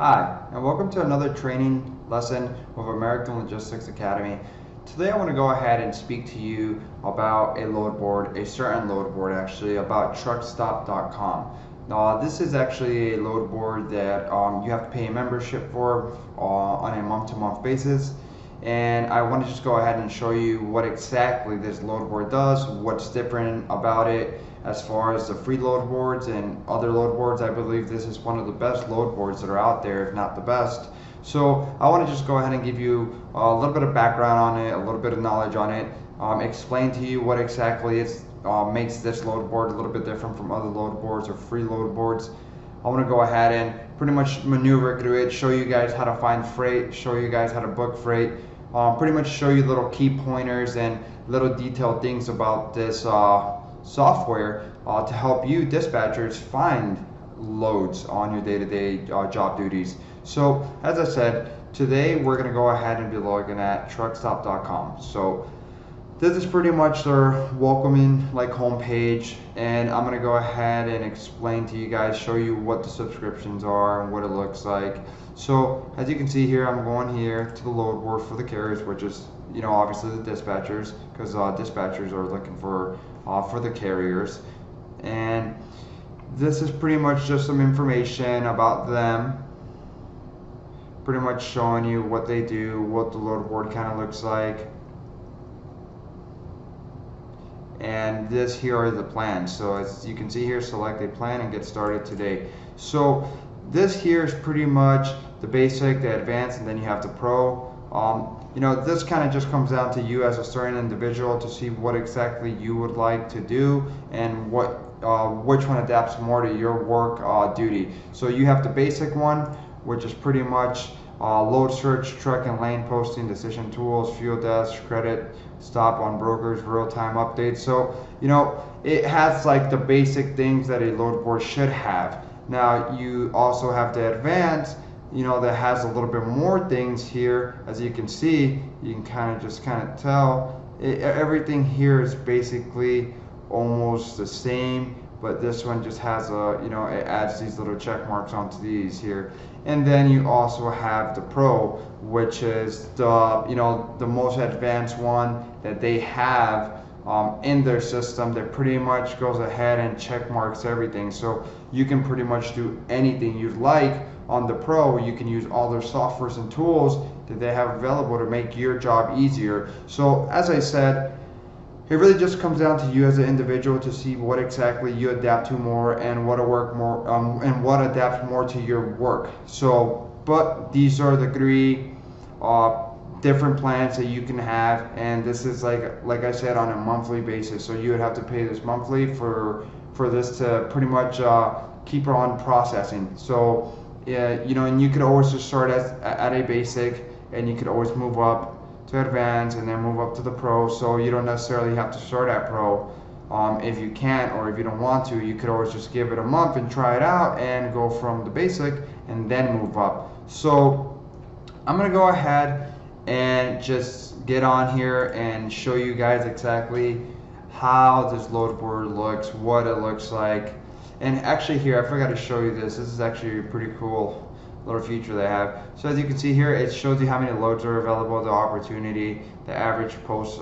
Hi, and welcome to another training lesson with American Logistics Academy. Today I want to go ahead and speak to you about a load board, a certain load board actually, about truckstop.com. Now this is actually a load board that you have to pay a membership for on a month-to-month basis. And I want to just go ahead and show you what exactly this load board does, what's different about it. As far as the free load boards and other load boards, I believe this is one of the best load boards that are out there, if not the best. So I want to just go ahead and give you a little bit of background on it, a little bit of knowledge on it, explain to you what exactly makes this load board a little bit different from other load boards or free load boards. I want to go ahead and pretty much maneuver through it, show you guys how to find freight, show you guys how to book freight, pretty much show you little key pointers and little detailed things about this software to help you dispatchers find loads on your day-to-day job duties. So as I said, today we're going to go ahead and be looking at truckstop.com. So this is pretty much their welcoming home page, and I'm going to go ahead and explain to you guys, show you what the subscriptions are and what it looks like. So as you can see here, I'm going here to the load board for the carriers, which is obviously the dispatchers, because dispatchers are looking for the carriers. And this is pretty much just some information about them, pretty much showing you what they do, what the load board kind of looks like. And this here are the plans. So as you can see here, select a plan and get started today. So this here is pretty much the basic, the advanced, and then you have the pro. This kind of just comes down to you as a certain individual to see what exactly you would like to do and which one adapts more to your work duty. So you have the basic one, which is pretty much load search, truck and lane posting, decision tools, fuel desk, credit stop on brokers, real-time updates. So it has the basic things that a load board should have. Now you also have the advanced, that has a little bit more things here. As you can see, you can kind of tell everything here is basically almost the same, but this one just has it adds these little check marks onto these here. And then you also have the pro, which is the most advanced one that they have in their system, that pretty much goes ahead and check marks everything. So you can pretty much do anything you'd like on the pro. You can use all their softwares and tools that they have available to make your job easier. So as I said, it really just comes down to you as an individual to see what exactly you adapt to more and what what adapts more to your work. So, but these are the three different plans that you can have, and this is like I said, on a monthly basis. So you would have to pay this monthly for this to pretty much keep on processing. So and you could always just start at a basic, and you could always move up to advanced and then move up to the pro. So you don't necessarily have to start at pro. If you can't, or if you don't want to, you could always just give it a month and try it out and go from the basic and then move up. So I'm gonna go ahead and just get on here and show you guys exactly how this load board looks, what it looks like. And actually here, I forgot to show you this. This is actually a pretty cool little feature they have. So as you can see here, it shows you how many loads are available, the opportunity, the average post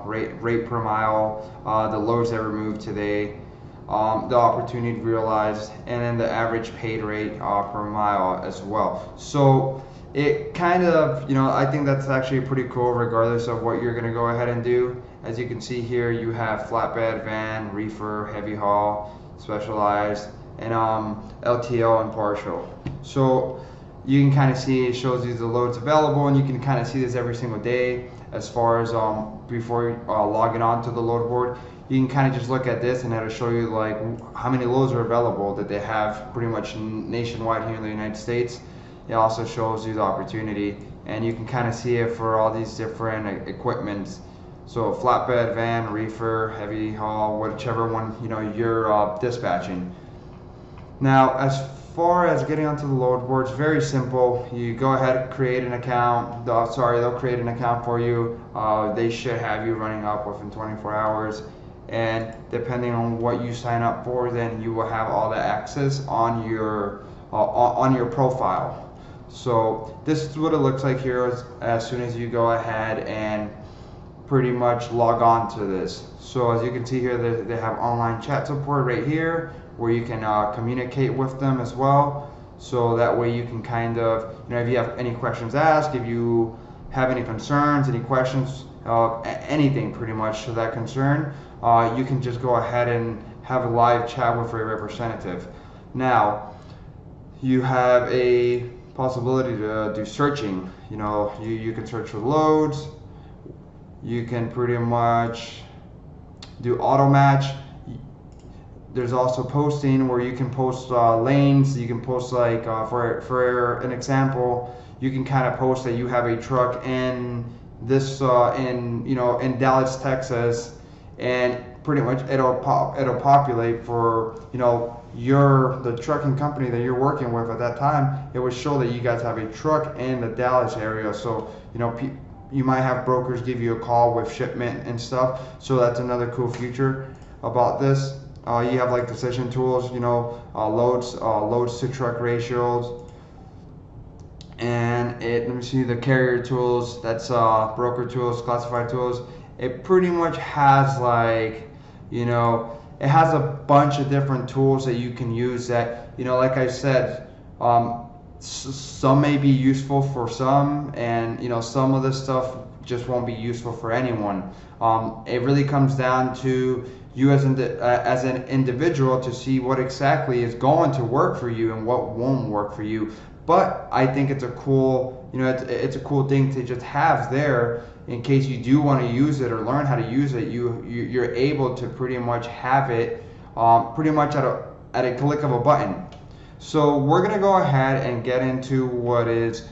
rate per mile, the loads that were moved today, the opportunity realized, and then the average paid rate per mile as well. So it kind of, I think that's actually pretty cool regardless of what you're going to go ahead and do. As you can see here, you have flatbed, van, reefer, heavy haul, specialized, and LTL and partial. So you can kind of see, it shows you the loads available, and you can kind of see this every single day. As far as before logging on to the load board, you can kind of just look at this and it'll show you how many loads are available that they have pretty much nationwide here in the United States. It also shows you the opportunity, and you can kind of see it for all these different equipments. So flatbed, van, reefer, heavy haul, whichever one you're dispatching. Now as far as getting onto the load board, it's very simple. You go ahead, create an account. They'll create an account for you. They should have you running up within 24 hours. And depending on what you sign up for, then you will have all the access on your profile. So this is what it looks like here as soon as you go ahead and pretty much log on to this. So as you can see here, they have online chat support right here where you can communicate with them as well. So that way you can kind of, if you have any questions asked, if you have any concerns, any questions, anything pretty much to that concern, you can just go ahead and have a live chat with a representative. Now, you have a possibility to do searching. You can search for loads. You can pretty much do auto match. There's also posting where you can post lanes. You can post like for an example, you can kind of post that you have a truck in this in Dallas, Texas, and pretty much it'll populate for the trucking company that you're working with at that time. It would show that you guys have a truck in the Dallas area. So you might have brokers give you a call with shipment and stuff. So that's another cool feature about this. You have like decision tools, loads to truck ratios, and let me see, the carrier tools. That's broker tools, classified tools. It pretty much has like, it has a bunch of different tools that you can use that, like I said, some may be useful for some, and some of this stuff just won't be useful for anyone. It really comes down to you as an individual to see what exactly is going to work for you and what won't work for you. But I think it's a cool, it's a cool thing to just have there in case you do want to use it or learn how to use it. You're able to pretty much have it pretty much at a click of a button. So we're gonna go ahead and get into what is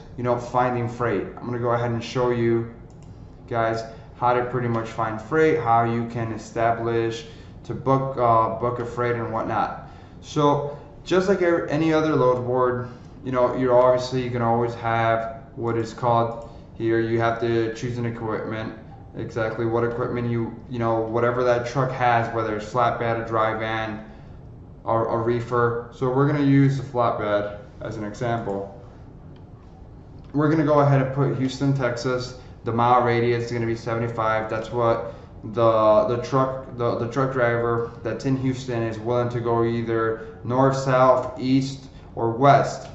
finding freight. I'm gonna go ahead and show you guys how to pretty much find freight, how you can establish to book a freight and whatnot. So just like any other load board, you can always have what is called here. You have to choose an equipment, exactly what equipment whatever that truck has, whether it's flatbed, a dry van, or a reefer. So we're going to use the flatbed as an example. We're going to go ahead and put Houston, Texas. The mile radius is going to be 75. That's what the truck driver that's in Houston is willing to go, either north, south, east, or west.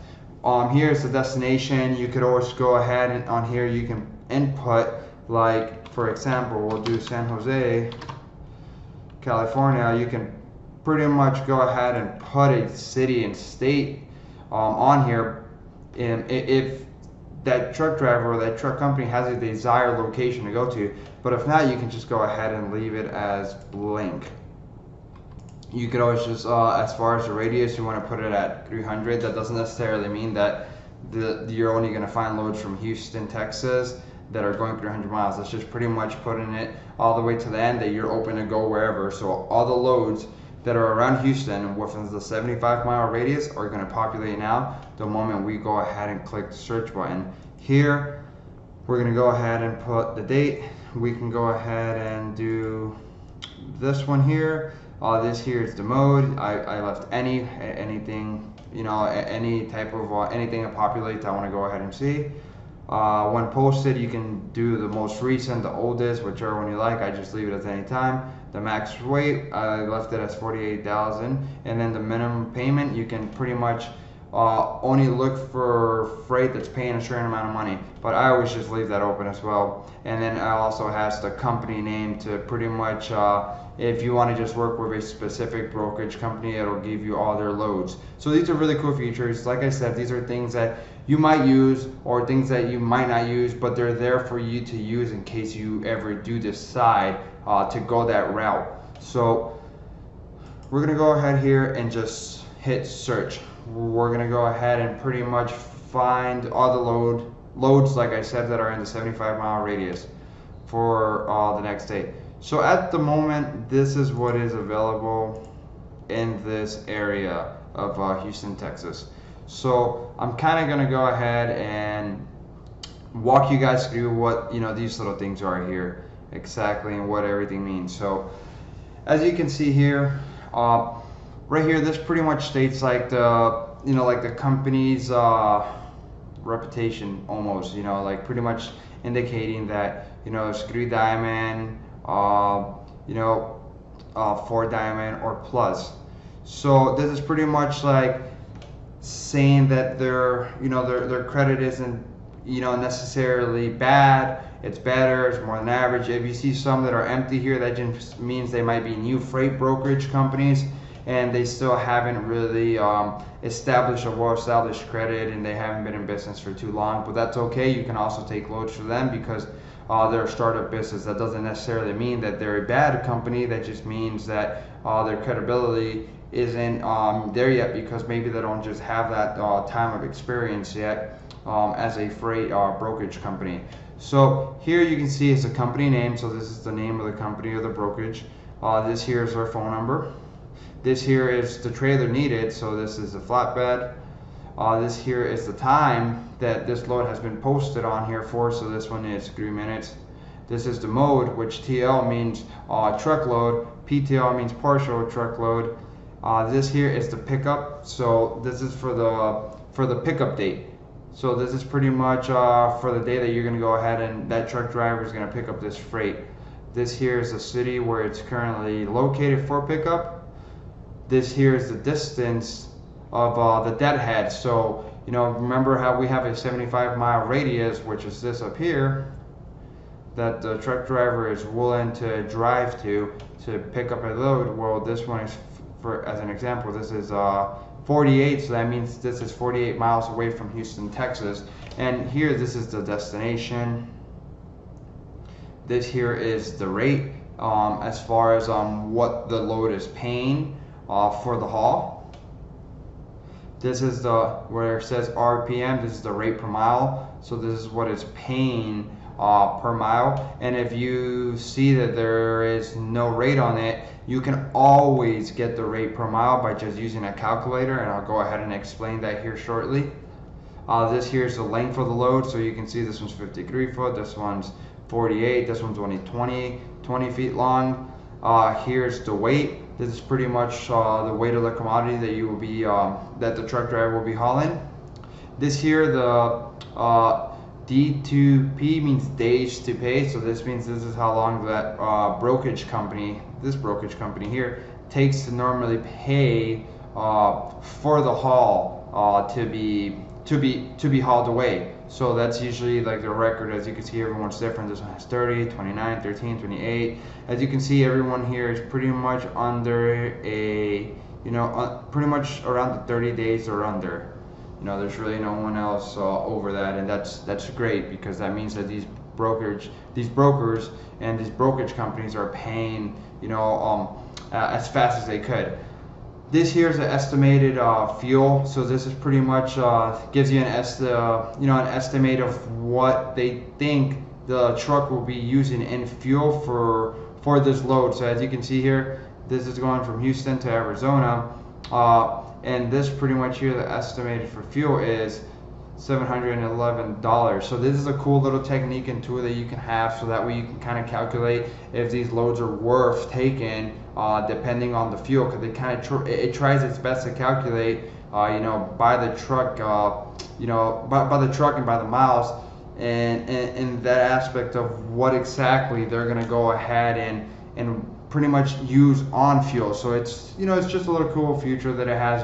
Here's the destination. You could always go ahead and on here you can input, like for example, we'll do San Jose, California. You can pretty much go ahead and put a city and state on here, and if that truck driver or that truck company has a desired location to go to. But if not, you can just go ahead and leave it as blank. You could always just, as far as the radius, you want to put it at 300. That doesn't necessarily mean that you're only going to find loads from Houston, Texas that are going 300 miles. That's just pretty much putting it all the way to the end that you're open to go wherever. So all the loads that are around Houston within the 75-mile radius are going to populate now the moment we go ahead and click the search button. Here we're going to go ahead and put the date. We can go ahead and do this one here. This here is the mode. I left anything, any type of anything that populates I want to go ahead and see. When posted, you can do the most recent, the oldest, whichever one you like. I just leave it as any time. The max weight, I left it as 48,000, and then the minimum payment, you can pretty much only look for freight that's paying a certain amount of money, but I always just leave that open as well. And then it also has the company name to pretty much, if you want to just work with a specific brokerage company, it'll give you all their loads. So these are really cool features. Like I said, these are things that you might use or things that you might not use, but they're there for you to use in case you ever do decide to go that route. So we're gonna go ahead here and just hit search. We're gonna go ahead and pretty much find all the loads, like I said, that are in the 75-mile radius for the next day. So at the moment, this is what is available in this area of Houston, Texas. So I'm kind of gonna go ahead and walk you guys through what these little things are here exactly and what everything means. So as you can see here, right here, this pretty much states like the like the company's reputation almost, like pretty much indicating that, screw diamond, 4 diamond or plus. So this is pretty much like saying that their credit isn't, necessarily bad. It's better, it's more than average. If you see some that are empty here, that just means they might be new freight brokerage companies and they still haven't really established a well-established credit, and they haven't been in business for too long. But that's okay. You can also take loads for them because they're a startup business. That doesn't necessarily mean that they're a bad company. That just means that their credibility isn't there yet, because maybe they don't just have that time of experience yet as a freight brokerage company. So here you can see it's a company name. So this is the name of the company or the brokerage. This here is their phone number. This here is the trailer needed, so this is a flatbed. This here is the time that this load has been posted on here for, so this one is 3 minutes. This is the mode, which TL means truckload, PTL means partial truckload. This here is the pickup, so this is for the pickup date. So this is pretty much for the day that you're going to go ahead and that truck driver is going to pick up this freight. This here is the city where it's currently located for pickup. This here is the distance of the deadhead. So, remember how we have a 75-mile radius, which is this up here, that the truck driver is willing to drive to pick up a load. Well, this one is, for as an example, this is 48, so that means this is 48 miles away from Houston, Texas. And here, this is the destination. This here is the rate as far as what the load is paying for the haul. This is where it says RPM. This is the rate per mile. So this is what it's paying per mile. And if you see that there is no rate on it, you can always get the rate per mile by just using a calculator, and I'll go ahead and explain that here shortly. This here is the length of the load. So you can see this one's 53 foot, this one's 48, this one's only 20 feet long. Here's the weight. This is pretty much the weight of the commodity that you will be that the truck driver will be hauling. This here, the D2P means days to pay. So this means this is how long that brokerage company here takes to normally pay for the haul to be hauled away. So that's usually like the record. As you can see, everyone's different. This one has 30, 29, 13, 28. As you can see, everyone here is pretty much under a, pretty much around the 30 days or under. There's really no one else over that, and that's great, because that means that these brokers and these brokerage companies are paying, as fast as they could. This here is the estimated fuel. So this is pretty much gives you an estimate of what they think the truck will be using in fuel for this load. So as you can see here, this is going from Houston to Arizona, and this pretty much here, the estimated for fuel is $711. So this is a cool little technique and tool that you can have, so that way you can kind of calculate if these loads are worth taking, depending on the fuel, because it tries its best to calculate, by the truck, by the truck and by the miles, and in that aspect of what exactly they're going to go ahead and pretty much use on fuel. So it's it's just a little cool feature that it has.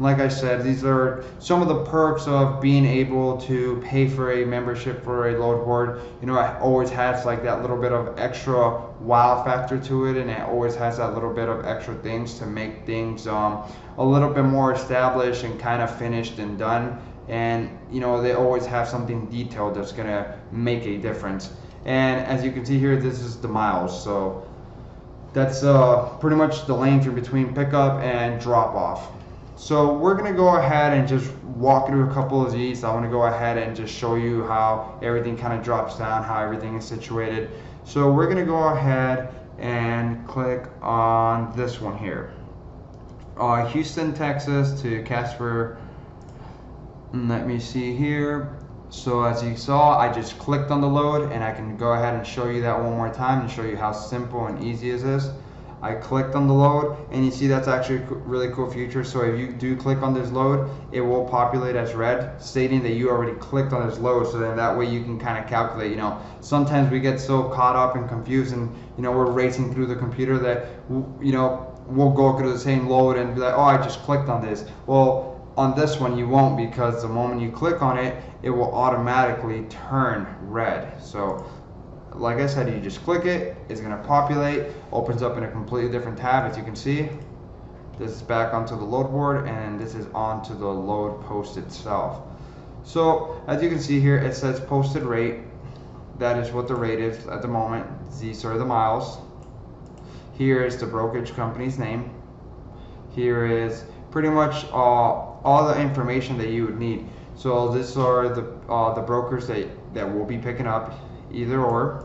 Like I said, these are some of the perks of being able to pay for a membership for a load board. It always has like that little bit of extra wow factor to it, and it always has that little bit of extra things to make things a little bit more established and kind of finished and done. And they always have something detailed that's gonna make a difference. And as you can see here, this is the miles. So that's pretty much the length in between pickup and drop off. So we're going to go ahead and just walk through a couple of these. I want to go ahead and just show you how everything kind of drops down, how everything is situated. So we're going to go ahead and click on this one here. Houston, Texas to Casper. Let me see here. So as you saw, I just clicked on the load, and I can go ahead and show you that one more time and show you how simple and easy it is. I clicked on the load, and you see that's actually a really cool feature. So if you do click on this load, it will populate as red, stating that you already clicked on this load. So then that way you can kind of calculate, you know, sometimes we get so caught up and confused, and you know, we're racing through the computer that, you know, we'll go through the same load and be like, oh, I just clicked on this. Well, on this one you won't, because the moment you click on it, it will automatically turn red. So like I said, you just click it, it's going to populate, opens up in a completely different tab. As you can see, this is back onto the load board, and this is onto the load post itself. So as you can see here, it says posted rate. That is what the rate is at the moment. These are the miles. Here is the brokerage company's name. Here is pretty much all the information that you would need. So these are the brokers that will be picking up, either or.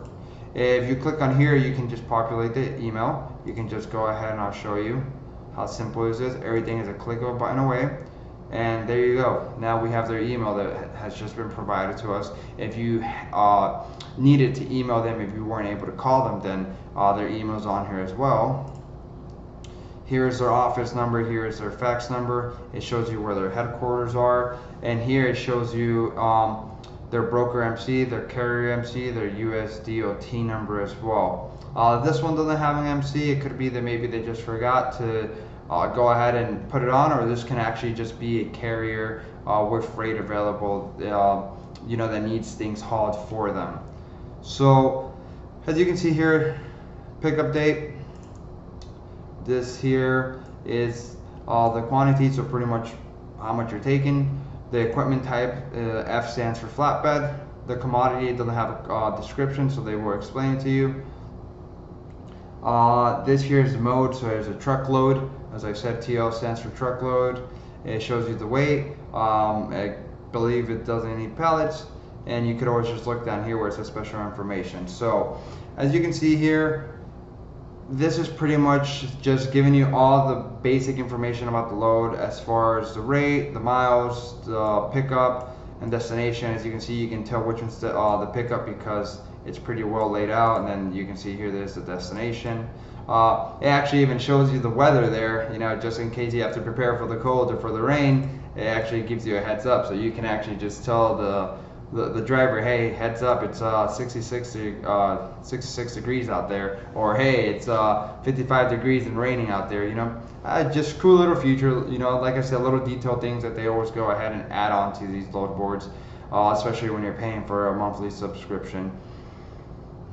If you click on here, you can just populate the email. You can just go ahead, and I'll show you how simple it is. Everything is a click of a button away, and there you go. Now we have their email that has just been provided to us. If you needed to email them, if you weren't able to call them, then their email's on here as well. Here is their office number, here is their fax number. It shows you where their headquarters are, and here it shows you their broker MC, their carrier MC, their US DOT number as well. This one doesn't have an MC. It could be that maybe they just forgot to go ahead and put it on, or this can actually just be a carrier with freight available, you know, that needs things hauled for them. So as you can see here, pickup date. This here is the quantity, so pretty much how much you're taking. The equipment type, F stands for flatbed. The commodity doesn't have a description, so they will explain it to you. This here is the mode, so there's a truckload. As I said, TL stands for truckload. It shows you the weight. I believe it doesn't need pallets, and you could always just look down here where it says special information. So as you can see here, this is pretty much just giving you all the basic information about the load, as far as the rate, the miles, the pickup, and destination. As you can see, you can tell which one's the pickup because it's pretty well laid out, and then you can see here there's the destination. It actually even shows you the weather there, you know, just in case you have to prepare for the cold or for the rain. It actually gives you a heads up, so you can actually just tell the driver, hey, heads up, it's 66 degrees out there, or hey, it's 55 degrees and raining out there, you know. Just cool little feature, you know, like I said, little detailed things that they always go ahead and add on to these load boards, especially when you're paying for a monthly subscription.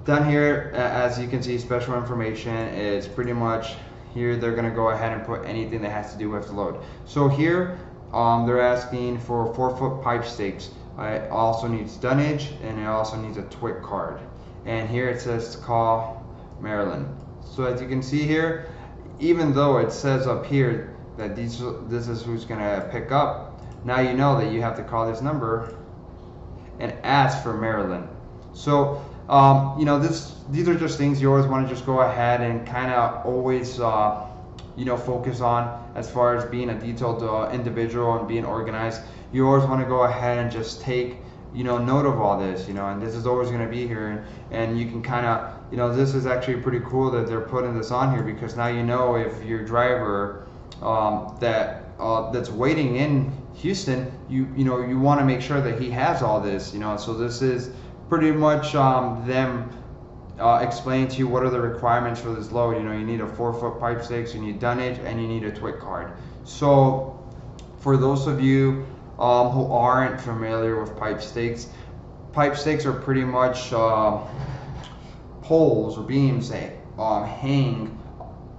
Down here, as you can see, special information is pretty much, here they're going to go ahead and put anything that has to do with the load. So here, they're asking for 4-foot pipe stakes. It also needs dunnage, and it also needs a TWIC card. And here it says to call Maryland. So as you can see here, even though it says up here that this is who's going to pick up, now you know that you have to call this number and ask for Maryland. So you know, these are just things you always want to just go ahead and kind of always you know, focus on, as far as being a detailed individual and being organized. You always want to go ahead and just take, you know, note of all this, you know, and this is always going to be here, and you can kind of, you know, this is actually pretty cool that they're putting this on here, because now you know if your driver that's waiting in Houston, you know, you want to make sure that he has all this, you know. So this is pretty much them explaining to you what are the requirements for this load. You know, you need a 4-foot pipe stakes, you need dunnage, and you need a TWIC card. So for those of you who aren't familiar with pipe stakes are pretty much poles or beams that hang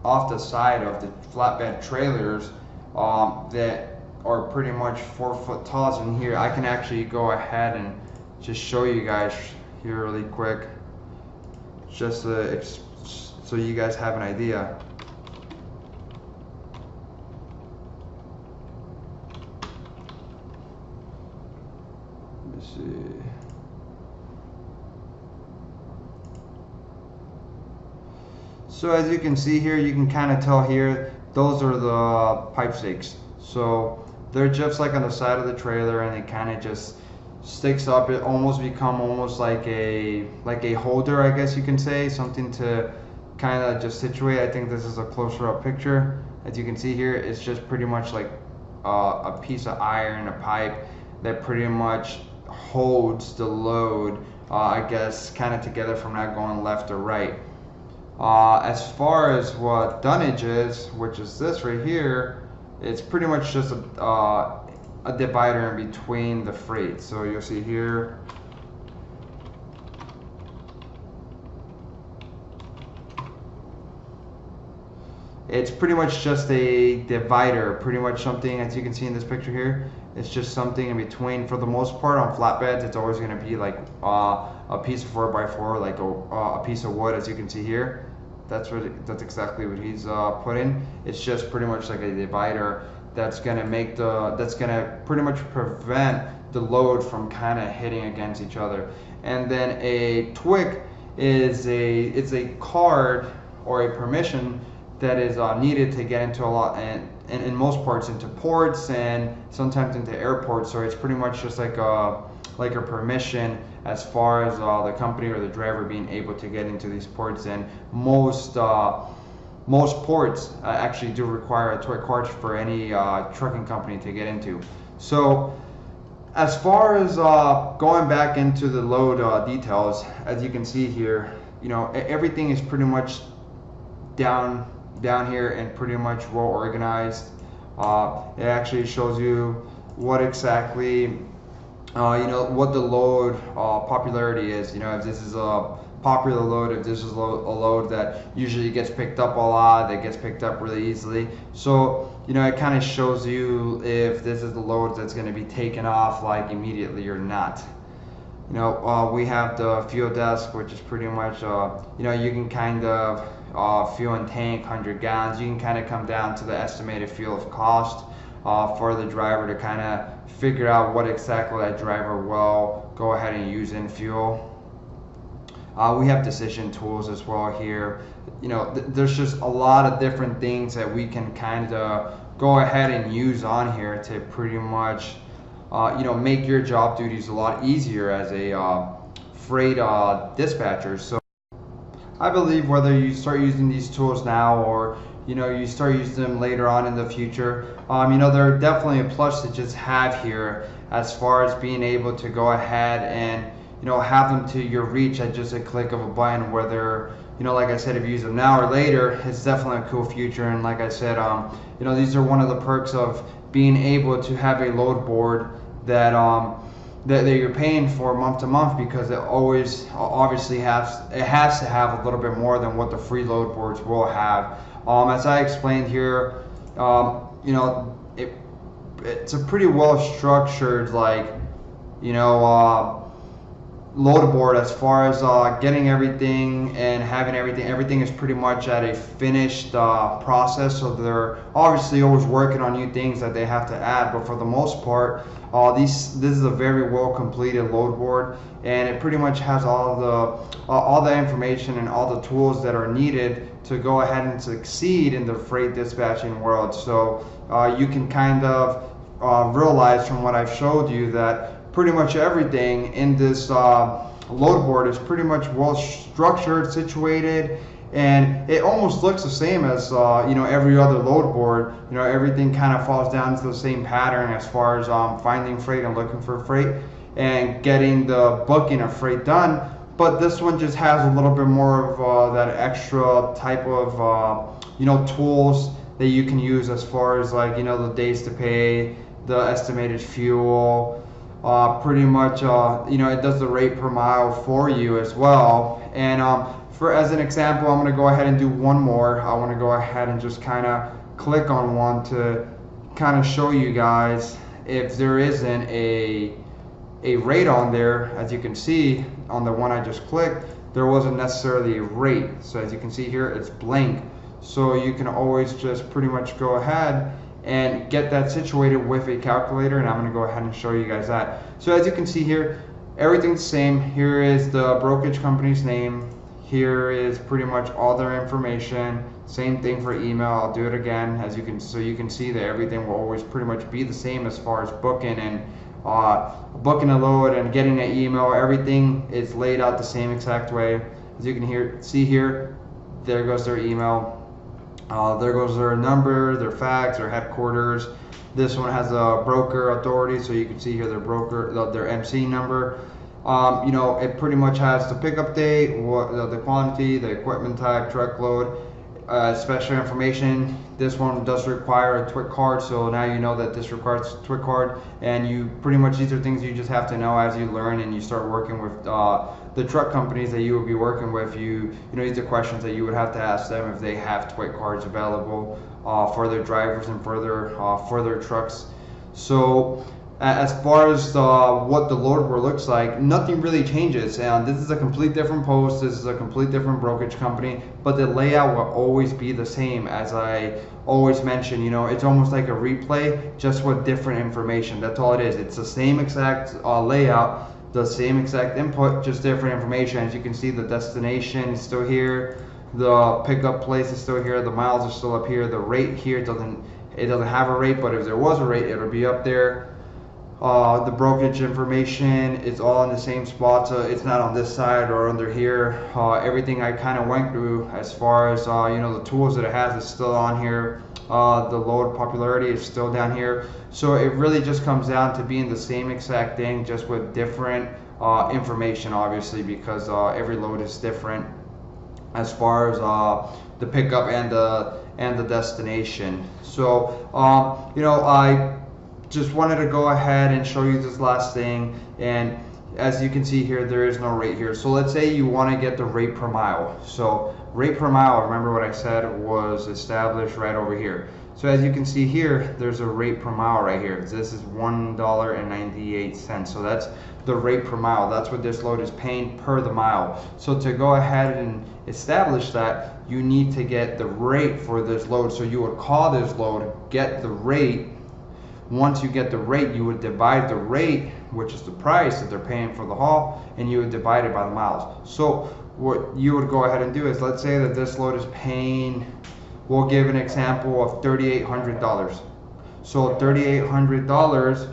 off the side of the flatbed trailers that are pretty much 4 foot tall. And here I can actually go ahead and just show you guys here really quick, just so you guys have an idea. Let's see. So as you can see here, you can kind of tell here, those are the pipe stakes. So they're just like on the side of the trailer, and it kind of just sticks up. It almost become almost like a holder, I guess you can say, something to kind of just situate. I think this is a closer up picture. As you can see here, it's just pretty much like a piece of iron, a pipe that pretty much holds the load, I guess, kind of together from not going left or right. As far as what dunnage is, which is this right here, it's pretty much just a divider in between the freight. So you'll see here, it's pretty much just a divider, pretty much something, as you can see in this picture here, it's just something in between. For the most part on flatbeds, it's always going to be like a piece of 4x4, like a piece of wood, as you can see here. That's exactly what he's put in. It's just pretty much like a divider that's going to pretty much prevent the load from kind of hitting against each other. And then a TWIC is a card or a permission that is needed to get into a lot, and in most parts into ports and sometimes into airports. So it's pretty much just like a permission as far as the company or the driver being able to get into these ports. And most ports actually do require a TWIC card for any trucking company to get into. So as far as going back into the load details, as you can see here, everything is pretty much down here and pretty much well organized. It actually shows you what exactly what the load popularity is. If this is a popular load, if this is a load that usually gets picked up a lot, that gets picked up really easily. So it kind of shows you if this is the load that's going to be taken off like immediately or not. We have the fuel desk, which is pretty much you can kind of fuel and tank 100 gallons. You can kind of come down to the estimated fuel cost for the driver to kind of figure out what exactly that driver will go ahead and use in fuel. We have decision tools as well here. There's just a lot of different things that we can kind of go ahead and use on here to pretty much make your job duties a lot easier as a freight dispatcher. So I believe whether you start using these tools now or you start using them later on in the future, they're definitely a plus to just have here as far as being able to go ahead and have them to your reach at just a click of a button. Whether like I said, if you use them now or later, it's definitely a cool feature. And like I said, these are one of the perks of being able to have a load board that you're paying for month to month, because it always obviously has to have a little bit more than what the free load boards will have. As I explained here, it's a pretty well structured load board as far as getting everything and having everything is pretty much at a finished process. So they're obviously always working on new things that they have to add, but for the most part, this is a very well completed load board, and it pretty much has all the information and all the tools that are needed to go ahead and succeed in the freight dispatching world. So you can kind of realize from what I've showed you that pretty much everything in this load board is pretty much well structured, situated, and it almost looks the same as every other load board. Everything kind of falls down to the same pattern as far as finding freight and looking for freight and getting the booking of freight done. But this one just has a little bit more of that extra type of tools that you can use as far as the days to pay, the estimated fuel. Pretty much it does the rate per mile for you as well. And as an example, I'm going to go ahead and do one more. I want to go ahead and just kind of click on one to kind of show you guys if there isn't a rate on there. As you can see on the one I just clicked, there wasn't necessarily a rate. So as you can see here, it's blank. So you can always just pretty much go ahead and get that situated with a calculator, and I'm going to go ahead and show you guys that. So as you can see here, everything's the same. Here is the brokerage company's name. Here is pretty much all their information. Same thing for email. I'll do it again, so you can see that everything will always pretty much be the same as far as booking and booking a load and getting an email. Everything is laid out the same exact way. As you can see here, there goes their email. There goes their number, their fax, their headquarters. This one has a broker authority, so you can see here their broker, their MC number. You know, it pretty much has the pickup date, the quantity, the equipment type, truckload, special information. This one does require a TWIC card, so now you know that this requires a TWIC card, and you pretty much, these are things you just have to know as you learn and you start working with the truck companies that you will be working with. You know, these are questions that you would have to ask them if they have TWIC cards available for their drivers and for their trucks. So as far as what the load board looks like, nothing really changes. And this is a complete different post, this is a complete different brokerage company, but the layout will always be the same. As I always mention, you know, it's almost like a replay, just with different information. That's all it is. It's the same exact layout, the same exact input, just different information. As you can see, the destination is still here, the pickup place is still here, the miles are still up here, the rate here doesn't have a rate, but if there was a rate, it would be up there. The brokerage information is all in the same spot, so it's not on this side or under here. Everything I kind of went through as far as you know, the tools that it has is still on here. The load popularity is still down here. So it really just comes down to being the same exact thing, just with different information, obviously, because every load is different as far as the pickup and the destination. So you know, I just wanted to go ahead and show you this last thing. And as you can see here, there is no rate here. So let's say you want to get the rate per mile. So rate per mile, remember what I said, was established right over here. So as you can see here, there's a rate per mile right here. This is $1.98. So that's the rate per mile. That's what this load is paying per the mile. So to go ahead and establish that, you need to get the rate for this load. So you would call this load, get the rate. Once you get the rate, you would divide the rate, which is the price that they're paying for the haul, and you would divide it by the miles. So what you would go ahead and do is, let's say that this load is paying, we'll give an example of $3,800. So $3,800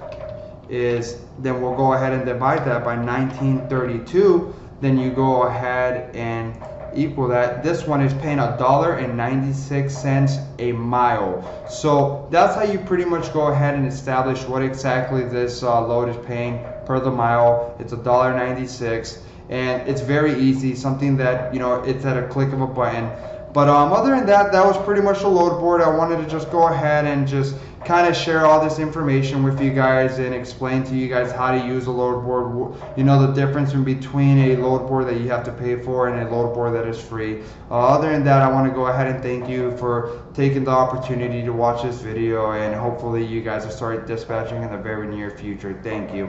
is, then we'll go ahead and divide that by 1932. Then you go ahead and equal that. This one is paying $1.96 a mile. So that's how you pretty much go ahead and establish what exactly this load is paying per the mile. It's $1.96, and it's very easy, something that, you know, it's at a click of a button. But other than that, that was pretty much the load board. I wanted to just go ahead and just kind of share all this information with you guys and explain to you guys how to use a load board. You know, the difference in between a load board that you have to pay for and a load board that is free. Other than that, I want to go ahead and thank you for taking the opportunity to watch this video, and hopefully you guys will start dispatching in the very near future. Thank you.